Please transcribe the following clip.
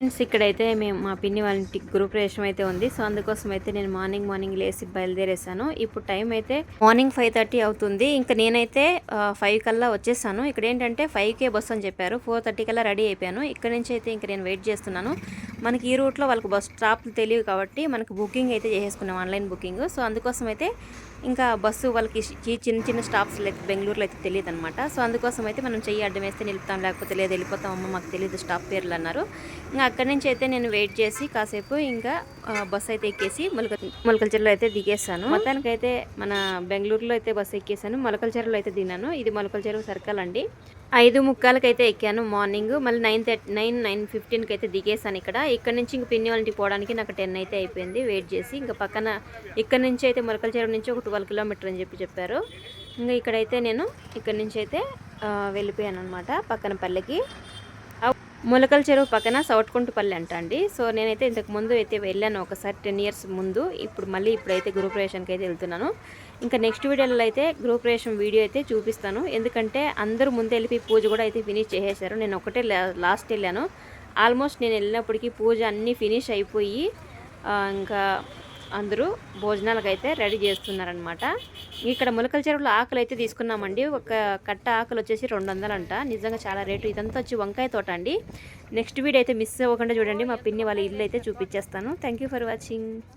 Friends ఇక్కడైతే మేము మా పిన్ని వాళ్ళ ఇంటికి గృహప్రవేశం అయితే ఉంది. సో అందుకోసం అయితే నేను మార్నింగ్ లేసి బయలుదేరేసాను. ఇప్పుడు టైం అయితే మార్నింగ్ 5:30 అవుతుంది. ఇంకా నేనైతే 5 కల్లా వచ్చేసాను. ఇక్కడ ఏంటంటే 5కే బస్సు అని చెప్పారు. 4:30 కల్లా రెడీ అయిపోయాను. ఇక్కడ నుంచి అయితే ఇంకా నేను వెయిట్ చేస్తున్నాను. మనకి ఈ రూట్లో వాళ్ళకి బస్ స్టాప్లు తెలియవు కాబట్టి మనకు బుకింగ్ అయితే చేసేసుకున్నాం, ఆన్లైన్ బుకింగ్. సో అందుకోసం అయితే ఇంకా బస్సు వాళ్ళకి చిన్న చిన్న స్టాప్స్ అయితే బెంగళూరులో అయితే తెలియదు అనమాట. సో అందుకోసం అయితే మనం చెయ్యి అడ్డం వేస్తే నిలుపుతాం, లేకపోతే లేదు వెళ్ళిపోతాం అమ్మ మాకు తెలియదు స్టాప్ పేర్లు అన్నారు. ఇంకా అక్కడి నుంచి అయితే నేను వెయిట్ చేసి కాసేపు ఇంకా బస్సు అయితే ఎక్కేసి మొలకల్చెరులో అయితే దిగేసాను. మొత్తానికైతే మన బెంగళూరులో అయితే బస్సు ఎక్కేసాను, మొలకల్చెరులో అయితే దిగాను. ఇది మొలకల్చెరు సర్కిల్ అండి. 5:45కి అయితే ఎక్కాను మార్నింగ్. మళ్ళీ 9:15కి అయితే దిగేసాను ఇక్కడ నుంచి ఇంక పిన్ని వాళ్ళ ఇంటికి పోవడానికి నాకు 10 అయితే అయిపోయింది వెయిట్ చేసి. ఇంకా పక్కన ఇక్కడ నుంచి అయితే మొలకల్చెరువు నుంచి ఒక 12 కిలోమీటర్ అని చెప్పారు. ఇంకా ఇక్కడైతే నేను ఇక్కడ నుంచి అయితే వెళ్ళిపోయాను అనమాట పక్కన పల్లెకి. మొలకల చెరువు పక్కన సౌట్కుంటుపల్లి అంట అండి. సో నేనైతే ఇంతకు ముందు అయితే వెళ్ళాను ఒకసారి 10 ఇయర్స్ ముందు. ఇప్పుడైతే గృహప్రవేశానికి అయితే వెళ్తున్నాను. ఇంకా నెక్స్ట్ వీడియోలో అయితే గృహప్రవేశం వీడియో అయితే చూపిస్తాను. ఎందుకంటే అందరూ ముందు వెళ్ళిపోయి పూజ కూడా అయితే ఫినిష్ చేసేసారు. నేను ఒకటే లాస్ట్ వెళ్ళాను. ఆల్మోస్ట్ నేను వెళ్ళినప్పటికీ పూజ అన్నీ ఫినిష్ అయిపోయి ఇంకా అందరూ భోజనాలకు అయితే రెడీ చేస్తున్నారనమాట. ఇక్కడ మొలకల చెరువులో ఆకులు అయితే తీసుకున్నామండి. ఒక కట్ట ఆకులు వచ్చేసి 200 అంట. నిజంగా చాలా రేటు. ఇదంతా వచ్చి వంకాయ తోట అండి. నెక్స్ట్ వీడియో అయితే మిస్ అవ్వకుండా చూడండి. మా పిన్ని వాళ్ళ ఇల్లు అయితే చూపించేస్తాను. Thank you for watching.